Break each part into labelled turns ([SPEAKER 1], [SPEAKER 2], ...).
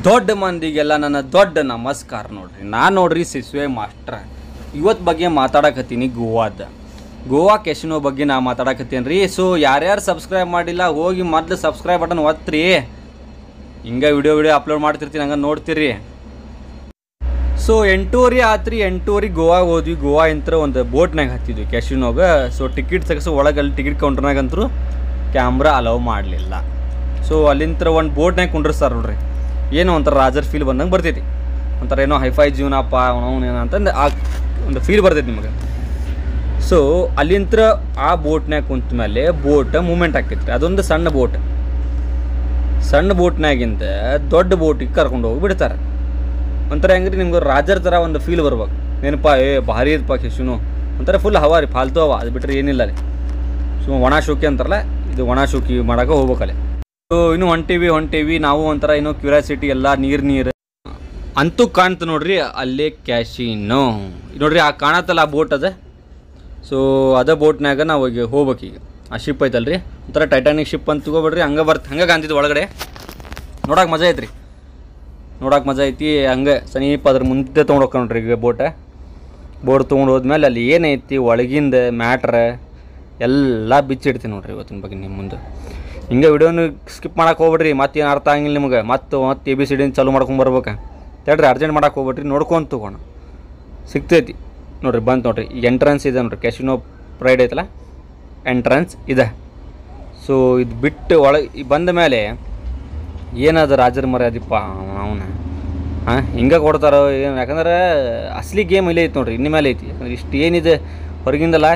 [SPEAKER 1] ದೊಡ್ಡ ಮಂದಿಗೆಲ್ಲ ನನ್ನ ದೊಡ್ಡ ನಮಸ್ಕಾರ ನೋಡ್ರಿ. ನಾನು ನೋಡ್ರಿ ಸಿಸ್ವೆ ಮಾಸ್ಟರ್. ಇವತ್ತು ಬಗ್ಗೆ ಮಾತಾಡಕತ್ತೀನಿ ಗೋವಾ ಕೆಸಿನೋ ಬಗ್ಗೆ ನಾ ಮಾತಾಡಕತ್ತೀನಿ ರೀ. ಸೊ ಯಾರ್ಯಾರು ಸಬ್ಸ್ಕ್ರೈಬ್ ಮಾಡಿಲ್ಲ ಹೋಗಿ ಮೊದಲು ಸಬ್ಸ್ಕ್ರೈಬ್ ಬಟನ್ ಒತ್ತಿರಿ. ಹಿಂಗೆ ವಿಡಿಯೋ ಅಪ್ಲೋಡ್ ಮಾಡ್ತಿರ್ತೀನಿ, ಹಂಗೆ ನೋಡ್ತೀರಿ. ಸೊ 8:30 ಆತ್ರಿ. 8:30 ಗೋವಾಗೆ ಹೋದ್ವಿ. ಗೋವಾ ಇಂತ್ರ ಒಂದು ಬೋಟ್ನಾಗ ಹತ್ತಿದ್ವಿ ಕೆಸಿನೋಗೆ. ಸೊ ಟಿಕೆಟ್ ತೆಗೆಸೋ ಒಳಗೆ ಅಲ್ಲಿ ಟಿಕೆಟ್ ಕೌಂಟರ್ನಾಗಂತರೂ ಕ್ಯಾಮ್ರಾ ಅಲೌ ಮಾಡಲಿಲ್ಲ. ಸೊ ಅಲ್ಲಿಂತ್ರ ಒಂದು ಬೋಟ್ನಾಗ ಕುಂಡ್ರಿಸ್ತಾರೆ ನೋಡ್ರಿ. ಏನೋ ಒಂಥರ ರಾಜರ್ ಫೀಲ್ ಬಂದಂಗೆ ಬರ್ತೈತಿ. ಒಂಥರ ಏನೋ ಹೈಫೈ ಜೀವನಪ್ಪ ಅವನೇನೋ ಅಂತಂದು ಆ ಒಂದು ಫೀಲ್ ಬರ್ತೈತಿ ನಿಮಗೆ. ಸೊ ಅಲ್ಲಿಂತ್ರ ಆ ಬೋಟ್ನಾಗ ಕುಂತ ಮೇಲೆ ಬೋಟ್ ಮೂಮೆಂಟ್ ಆಕೈತ್ರಿ. ಅದೊಂದು ಸಣ್ಣ ಬೋಟ್ನಾಗಿಂದ ದೊಡ್ಡ ಬೋಟಿಗೆ ಕರ್ಕೊಂಡು ಹೋಗಿ ಬಿಡ್ತಾರೆ. ಒಂಥರ ಹೆಂಗ್ರಿ ನಿಮ್ಗೆ ರಾಜರ್ ಥರ ಒಂದು ಫೀಲ್ ಬರ್ಬೇಕು. ಏನಪ್ಪ ಭಾರಿ ಇದಪ್ಪ ಕೆಸಿನೋ ಒಂಥರ ಫುಲ್ ಹವಾ ರೀ, ಫಾಲ್ತು ಹವಾ. ಅದು ಬಿಟ್ಟರೆ ಏನಿಲ್ಲ ರೀ. ಸೊ ಒಣ ಶೋಕಿ ಅಂತಾರಲ್ಲ, ಇದು ಒಣ ಶೋಕಿ ಮಾಡೋಕೆ ಹೋಗ್ಬೇಕಲ್ಲಿ. ಸೊ ಇನ್ನೂ ಹೊಂಟೇವಿ ನಾವು. ಒಂಥರ ಏನೋ ಕ್ಯೂರಿಯಾಸಿಟಿ, ಎಲ್ಲ ನೀರು ಅಂತೂ ಕಾಣ್ತು ನೋಡ್ರಿ. ಅಲ್ಲೇ ಕ್ಯಾಸಿನೋ ನೋಡ್ರಿ. ಆ ಕಾಣತ್ತಲ್ಲ ಆ ಬೋಟ್ ಅದ. ಸೊ ಅದೇ ಬೋಟ್ನಾಗ ನಾವು ಹೋಗ್ಬೇಕೀಗ. ಆ ಶಿಪ್ ಐತಲ್ರಿ, ಒಂಥರ ಟೈಟಾನಿಕ್ ಶಿಪ್ ಅಂತ ತಗೋಬೇಡ್ರಿ. ಹಂಗೆ ಕಾಣ್ತಿದ್ದು ಒಳಗಡೆ. ನೋಡೋಕೆ ಮಜಾ ಐತಿ. ಹಂಗೆ ಸಮೀಪ ಅದ್ರ ಮುಂದೆ ತೊಗೊಂಡು ಹೋಗ್ಕೊಂಡ್ರಿ ಈಗ ಬೋಟ್ ತೊಗೊಂಡು ಹೋದ್ಮೇಲೆ ಅಲ್ಲಿ ಏನೈತಿ ಒಳಗಿಂದ ಮ್ಯಾಟ್ರ ಎಲ್ಲ ಬಿಚ್ಚಿಡ್ತೀನಿ ನೋಡ್ರಿ ಇವತ್ತಿನ ಬಗ್ಗೆ ನಿಮ್ಮ ಮುಂದೆ. ಹಿಂಗೆ ವಿಡಿಯೋನ ಸ್ಕಿಪ್ ಮಾಡಕ್ಕೆ ಹೋಗ್ಬಿಡ್ರಿ. ಮತ್ತೇನು ಅರ್ಥ ಆಗಿಲ್ಲ ನಿಮಗೆ. ಮತ್ತೆ ABCD ಚಾಲೂ ಮಾಡ್ಕೊಂಡು ಬರ್ಬೇಕು. ತಡ್ರಿ, ಅರ್ಜೆಂಟ್ ಮಾಡಕ್ಕೆ ಹೋಗ್ಬಿಟ್ರಿ. ನೋಡ್ಕೊಂಡು ತೊಗೋಣ, ಸಿಗ್ತೈತಿ ನೋಡ್ರಿ. ಬಂತು ನೋಡ್ರಿ. ಈಗ ಎಂಟ್ರೆನ್ಸ್ ಇದೆ ನೋಡ್ರಿ. ಕೆಸಿನೋ ಪ್ರೈಡ್ ಐತಲ್ಲ, ಎಂಟ್ರೆನ್ಸ್ ಇದೆ. ಸೊ ಇದು ಬಿಟ್ಟು ಒಳಗೆ ಬಂದ ಮೇಲೆ ಏನದು ರಾಜರ ಮರ್ಯಾದಿಪ್ಪ ಅವನ ಹಿಂಗೆ ಕೊಡ್ತಾರೋ ಏನು. ಯಾಕಂದ್ರೆ ಅಸಲಿ ಗೇಮ್ ಇಲ್ಲೇ ಐತಿ ನೋಡ್ರಿ, ಇನ್ನು ಮೇಲೆ ಐತಿ. ಯಾಕಂದ್ರೆ ಇಷ್ಟು ಏನಿದೆ ಹೊರಗಿಂದಲ್ಲ,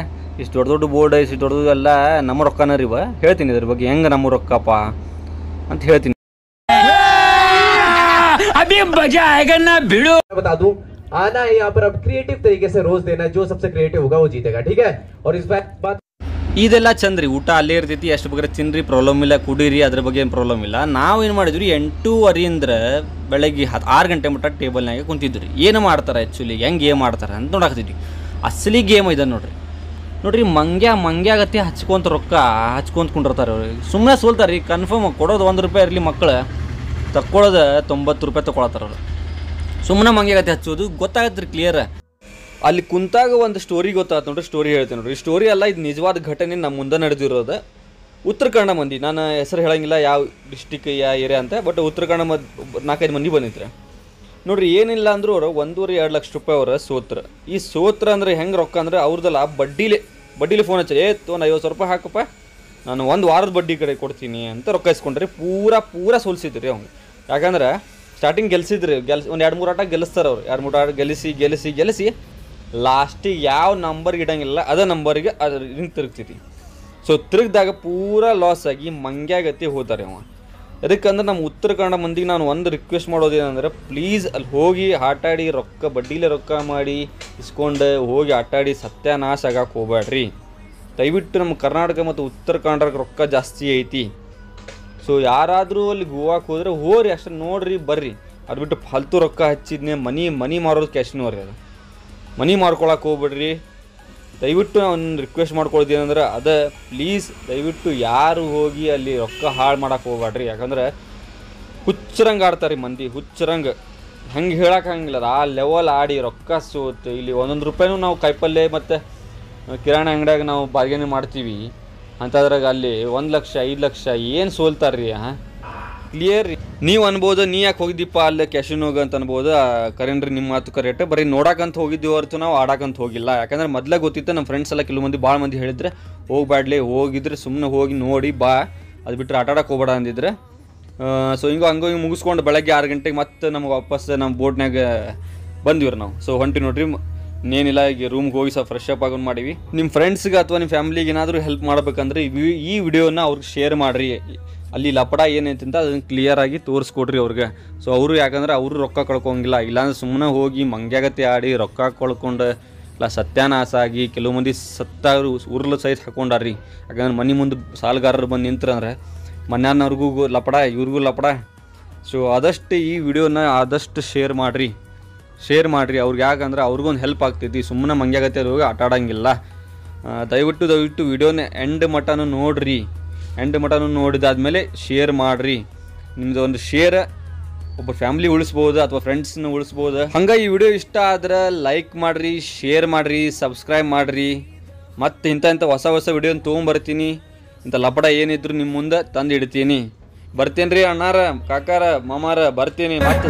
[SPEAKER 1] ಇಷ್ಟು ದೊಡ್ಡ ಬೋರ್ಡ್, ಇಷ್ಟು ದೊಡ್ಡದೆಲ್ಲ ನಮ್ಮ ರೊಕ್ಕನ ರೀ. ಹೇಳ್ತೀನಿ ಇದ್ರ ಬಗ್ಗೆ ಹೆಂಗೆ ನಮ್ಮ ರೊಕ್ಕಪ್ಪ ಅಂತ ಹೇಳ್ತೀನಿ.
[SPEAKER 2] बता दूं, आना है यहाँ पर अब क्रिएटिव तरीके से रोज देना. जो सबसे क्रिएटिव होगा वो जीतेगा, ठीक है. और इस बात
[SPEAKER 1] ಇದೆಲ್ಲ ಚಂದ್ರಿ. ಊಟ ಅಲ್ಲೇ ಇರ್ತೈತಿ, ಎಷ್ಟು ಬೇಕಾದ್ರೆ ತಿನ್ನಿರಿ, ಪ್ರಾಬ್ಲಮ್ ಇಲ್ಲ. ಕುಡೀರಿ, ಅದ್ರ ಬಗ್ಗೆ ಏನು ಪ್ರಾಬ್ಲಮ್ ಇಲ್ಲ. ನಾವು ಏನು ಮಾಡಿದ್ವಿ, 8:30 ಬೆಳಗ್ಗೆ 6 ಗಂಟೆ ಮಟ್ಟ ಟೇಬಲ್ನಾಗೆ ಕುಂತಿದ್ವಿ. ಏನು ಮಾಡ್ತಾರೆ ಆ್ಯಕ್ಚುಲಿ, ಹೆಂಗೆ ಗೇಮ್ ಆಡ್ತಾರೆ ಅಂತ ನೋಡಾಕತ್ತಿದ್ವಿ. ಅಸಲಿ ಗೇಮ್ ಇದೆ ನೋಡ್ರಿ. ಮಂಗ್ಯಾಗತ್ತಿ ಹಚ್ಕೊಂತ ಕುಂಡಿರ್ತಾರೆ ಅವ್ರಿಗೆ. ಸುಮ್ಮನೆ ಸೋಲ್ತಾರೆ ರೀ. ಕನ್ಫರ್ಮ್ ಕೊಡೋದು ₹1 ಇರಲಿ, ಮಕ್ಕಳು ತಕ್ಕೊಳ್ಳೋದು ₹90 ತೊಗೊಳತ್ತಾರ ಅವ್ರು. ಸುಮ್ಮನೆ ಮಂಗ್ಯಾಗತ್ತಿ ಹಚ್ಚೋದು ಗೊತ್ತಾಗತ್ತೆ ರೀ, ಕ್ಲಿಯರ್. ಅಲ್ಲಿ ಕುಂತಾಗ ಒಂದು ಸ್ಟೋರಿ ಗೊತ್ತಾಯ್ತು ನೋಡ್ರಿ. ಸ್ಟೋರಿ ಹೇಳ್ತೀನಿ ನೋಡ್ರಿ. ಸ್ಟೋರಿ ಅಲ್ಲ, ಇದು ನಿಜವಾದ ಘಟನೆ ನಮ್ಮ ಮುಂದೆ ನಡೆದಿರೋದು. ಉತ್ತರ ಕನ್ನಡ ಮಂದಿ, ನಾನು ಹೆಸರು ಹೇಳಂಗಿಲ್ಲ ಯಾವ ಡಿಸ್ಟಿಕ್ ಯಾವ ಏರಿಯಾ ಅಂತ. ಬಟ್ ಉತ್ತರ ಕನ್ನಡ 4-5 ಮಂದಿ ಬಂದಿದ್ರು ನೋಡ್ರಿ. ಏನಿಲ್ಲ ಅಂದರೂ ಅವರು ₹1.5-2 ಲಕ್ಷ ಅವ್ರ ಸೋತ್ರ. ಈ ಸೋತ್ರ ಅಂದರೆ ಹೆಂಗೆ ರೊಕ್ಕ ಅಂದ್ರೆ ಅವ್ರದ್ದೆಲ್ಲ ಬಡ್ಡಿಲಿ ಫೋನ್ ಹಚ್ಚಿ, ಒಂದು ₹50,000 ಹಾಕಪ್ಪ, ನಾನು 1 ವಾರದ ಬಡ್ಡಿ ಕಡೆ ಕೊಡ್ತೀನಿ ಅಂತ ರೊಕ್ಕ ಇಸ್ಕೊಂಡ್ರಿ. ಪೂರಾ ಸೋಲ್ಸಿದ್ರಿ ಅವ್ನು. ಯಾಕಂದ್ರೆ ಸ್ಟಾರ್ಟಿಂಗ್ ಗೆಲ್ಸಿದ್ರಿ. ಒಂದು 2-3 ಆಟ ಗೆಲ್ಲಿಸ್ತಾರೆ ಅವ್ರು. 2-3 ಆಟ ಗೆಲ್ಲಿಸಿ ಲಾಸ್ಟಿಗೆ ಯಾವ ನಂಬರ್ ಇಡಂಗಿಲ್ಲ, ಅದೇ ನಂಬರಿಗೆ ಅದು ಹಿಂಗೆ ತಿರುಗ್ತೈತಿ. ಸೊ ತಿರುಗಿದಾಗ ಪೂರಾ ಲಾಸ್ ಆಗಿ ಮಂಗ್ಯಾಗತ್ತಿ ಹೋಗ್ತಾರೆ ಅವ. ಅದಕ್ಕಂದ್ರೆ ನಮ್ಮ ಉತ್ತರ ಕನ್ನಡ ಮಂದಿಗೆ ನಾನು ಒಂದು ರಿಕ್ವೆಸ್ಟ್ ಮಾಡೋದೇನಂದ್ರೆ, ಪ್ಲೀಸ್ ಅಲ್ಲಿ ಹೋಗಿ ಆಟಾಡಿ ಬಡ್ಡಿಲೇ ರೊಕ್ಕ ಮಾಡಿ ಇಸ್ಕೊಂಡು ಹೋಗಿ ಆಟಾಡಿ ಸತ್ಯಾನಾಶ ಆಗಕ್ಕೆ ಹೋಗ್ಬೇಡ್ರಿ. ದಯವಿಟ್ಟು ನಮ್ಮ ಕರ್ನಾಟಕ ಮತ್ತು ಉತ್ತರ ಕನ್ನಡಕ್ಕೆ ರೊಕ್ಕ ಜಾಸ್ತಿ ಐತಿ. ಸೊ ಯಾರಾದರೂ ಅಲ್ಲಿ ಗೋವಾಕ್ಕೆ ಹೋದರೆ ಹೋಗ್ರಿ, ಅಷ್ಟೇ ನೋಡ್ರಿ ಬರ್ರಿ. ಅದು ಬಿಟ್ಟು ಫಾಲ್ತು ರೊಕ್ಕ ಹಚ್ಚಿದ್ನೆ ಮನಿ ಮಾರೋದು ಕ್ಯಾಶಿನೋ ರೀ. ಅದು ಮನಿ ಮಾರ್ಕೊಳಕ್ಕೆ ಹೋಗ್ಬಿಡ್ರಿ. ದಯವಿಟ್ಟು ಒಂದು ರಿಕ್ವೆಸ್ಟ್ ಮಾಡ್ಕೊಳ್ತೀನಂದ್ರೆ ಅದೇ, ಪ್ಲೀಸ್ ದಯವಿಟ್ಟು ಯಾರು ಹೋಗಿ ಅಲ್ಲಿ ರೊಕ್ಕ ಹಾಳು ಮಾಡೋಕೆ ಹೋಗ್ಬೇಡ್ರಿ. ಯಾಕಂದ್ರೆ ಹುಚ್ಚರಂಗೆ ಆಡ್ತಾರೆ ಮಂದಿ, ಹುಚ್ಚರಂಗೆ. ಹಂಗೆ ಹೇಳೋಕ್ಕಾಗಿಲ್ಲ. ಆ ಲೆವೆಲ್ ಆಡಿ ರೊಕ್ಕ ಸೋತು ಇಲ್ಲಿ ₹1 ನಾವು ಕಾಯಿಪಲ್ಲೆ ಮತ್ತು ಕಿರಾಣಿ ಅಂಗಡಿಯಾಗ ನಾವು ಬಾರ್ಗೇನೆ ಮಾಡ್ತೀವಿ ಅಂತದ್ರಾಗ ಅಲ್ಲಿ 1 ಲಕ್ಷ 5 ಲಕ್ಷ ಏನು ಸೋಲ್ತಾರೆ ರೀ. ಕ್ಲಿಯರ್ ರೀ. ನೀವು ಅನ್ಬೋದು, ನೀ ಯಾಕೆ ಹೋಗಿದ್ದೀಪ್ಪ ಅಲ್ಲೇ ಕ್ಯಾಶಿನೋಗೆ ಅಂತ ಅನ್ಬೋದು. ಕರೆನ್ರಿ, ನಿಮ್ಮ ಮಾತು ಕರೆಕ್ಟ್. ಬರೀ ನೋಡೋಕಂತ ಹೋಗಿದ್ದೀವಿ ಹೊರತು ನಾವು ಆಡೋಕಂತ ಹೋಗಿಲ್ಲ. ಯಾಕಂದ್ರೆ ಮೊದಲೇ ಗೊತ್ತಿತ್ತು. ನಮ್ಮ ಫ್ರೆಂಡ್ಸ್ ಎಲ್ಲ ಭಾಳ ಮಂದಿ ಹೇಳಿದ್ರೆ ಹೋಗ್ಬ್ಯಾಡ್ಲಿ, ಹೋಗಿದ್ರೆ ಸುಮ್ಮನೆ ಹೋಗಿ ನೋಡಿ ಬಾ, ಅದು ಬಿಟ್ಟರೆ ಆಟಾಡಕ್ಕೆ ಹೋಗ್ಬೇಡ ಅಂದಿದ್ರೆ. ಸೊ ಹಂಗೆ ಮುಗಿಸ್ಕೊಂಡು ಬೆಳಗ್ಗೆ 6 ಗಂಟೆಗೆ ಮತ್ತೆ ನಮ್ಗೆ ವಾಪಸ್ ನಮ್ಮ ಬೋಟ್ನಾಗ ಬಂದಿವ್ರಿ ನಾವು. ಸೊ ಹೊಂಟಿ ನೋಡ್ರಿ. ಇನ್ನೇನಿಲ್ಲ, ಈಗ ರೂಮ್ಗೆ ಹೋಗಿ ಸ್ವಲ್ಪ ಫ್ರೆಶ್ ಅಪ್ ಆಗೋದು ಮಾಡೀವಿ. ನಿಮ್ಮ ಫ್ರೆಂಡ್ಸ್ಗೆ ಅಥವಾ ನಿಮ್ಮ ಫ್ಯಾಮಿಲಿಗೆ ಏನಾದರೂ ಹೆಲ್ಪ್ ಮಾಡ್ಬೇಕಂದ್ರೆ ಈ ವಿಡಿಯೋನ ಅವ್ರಿಗೆ ಶೇರ್ ಮಾಡಿರಿ. ಅಲ್ಲಿ ಲಪಡ ಏನೈತಿ ಅಂತ ಅದನ್ನು ಕ್ಲಿಯರಾಗಿ ತೋರಿಸ್ಕೊಡ್ರಿ ಅವ್ರಿಗೆ. ಸೊ ಅವರು, ಯಾಕಂದ್ರೆ ಅವರು ರೊಕ್ಕ ಕಳ್ಕೊಂಗಿಲ್ಲ. ಇಲ್ಲಾಂದ್ರೆ ಸುಮ್ಮನೆ ಹೋಗಿ ಮಂಗ್ಯಾಗತ್ತೆ ಆಡಿ ರೊಕ್ಕ ಕಳ್ಕೊಂಡು ಇಲ್ಲ ಸತ್ಯಾನಾಶ ಆಗಿ ಕೆಲವು ಮಂದಿ ಉರ್ಲು ಸೈಜ್ ಹಾಕೊಂಡಾರ್ರಿ. ಯಾಕಂದ್ರೆ ಮನೆ ಮುಂದೆ ಸಾಲಗಾರರು ಬಂದು ನಿಂತ್ರಂದ್ರೆ ಮನ್ಯಾನವ್ರಿಗೂ ಲಪಡ, ಇವ್ರಿಗೂ ಲಪಡ. ಸೊ ಆದಷ್ಟು ಈ ವಿಡಿಯೋನ ಆದಷ್ಟು ಶೇರ್ ಮಾಡಿರಿ ಅವ್ರಿಗೆ. ಯಾಕಂದ್ರೆ ಅವ್ರಿಗೊಂದು ಹೆಲ್ಪ್ ಆಗ್ತೈತಿ. ಸುಮ್ಮನೆ ಮಂಗ್ಯಾಗತ್ತೆ ಹೋಗಿ ಆಟ ಆಡೋಂಗಿಲ್ಲ. ದಯವಿಟ್ಟು ವಿಡಿಯೋನ ಎಂಡ್ ಮಟನೂ ನೋಡಿರಿ. ಎಂಡ್ ಮಟನೂ ನೋಡಿದಾದ್ಮೇಲೆ ಶೇರ್ ಮಾಡಿರಿ. ನಿಮ್ಮದು ಒಂದು ಶೇರ್ ಒಬ್ಬ ಫ್ಯಾಮಿಲಿ ಉಳಿಸ್ಬೋದು ಅಥವಾ ಫ್ರೆಂಡ್ಸ್ನ ಉಳಿಸ್ಬೋದು. ಹಂಗೆ ಈ ವಿಡಿಯೋ ಇಷ್ಟ ಆದ್ರೆ ಲೈಕ್ ಮಾಡಿರಿ, ಶೇರ್ ಮಾಡಿರಿ, ಸಬ್ಸ್ಕ್ರೈಬ್ ಮಾಡಿರಿ. ಮತ್ತು ಇಂಥ ಹೊಸ ವಿಡಿಯೋನ ತೊಗೊಂಬರ್ತೀನಿ. ಇಂಥ ಲಪಡ ಏನಿದ್ರು ನಿಮ್ಮ ಮುಂದೆ ತಂದು ಇಡ್ತೀನಿ. ಬರ್ತೇನೆ ರೀ ಅಣ್ಣಾರ, ಕಾಕಾರ, ಮಾಮಾರ, ಬರ್ತೀನಿ. ಮತ್ತೆ